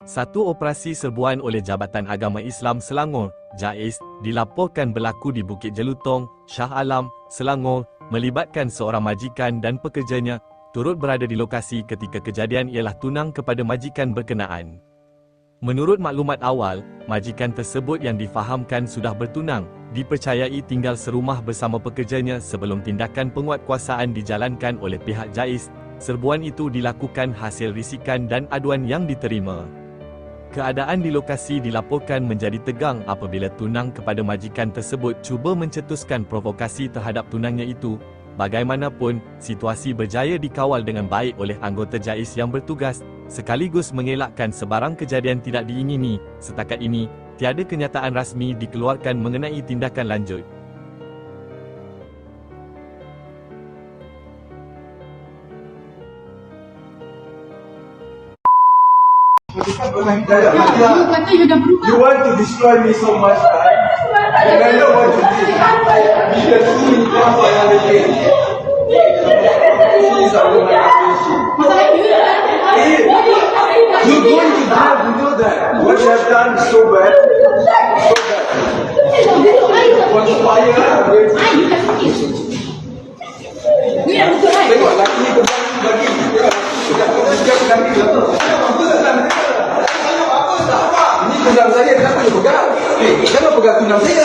Satu operasi serbuan oleh Jabatan Agama Islam Selangor, JAIS, dilaporkan berlaku di Bukit Jelutong, Shah Alam, Selangor, melibatkan seorang majikan dan pekerjanya, turut berada di lokasi ketika kejadian ialah tunang kepada majikan berkenaan. Menurut maklumat awal, majikan tersebut yang difahamkan sudah bertunang, dipercayai tinggal serumah bersama pekerjanya sebelum tindakan penguatkuasaan dijalankan oleh pihak JAIS. Serbuan itu dilakukan hasil risikan dan aduan yang diterima. Keadaan di lokasi dilaporkan menjadi tegang apabila tunang kepada majikan tersebut cuba mencetuskan provokasi terhadap tunangnya itu. Bagaimanapun, situasi berjaya dikawal dengan baik oleh anggota JAIS yang bertugas, sekaligus mengelakkan sebarang kejadian tidak diingini. Setakat ini, tiada kenyataan rasmi dikeluarkan mengenai tindakan lanjut. You kata you dah berubah. You want to destroy me so much, right? And I know what you did. You can see me now for another day. Please, I don't like Masalah you dah. You're going to jail, you know that. What you have done is so bad. So bad. Conspire against me. You dah betul kan? Tengok, laki ni pegang bagi. Tengok, pegang laki tu. Ini pegang saya, kenapa dia pegang? Jangan pegang tunang saya.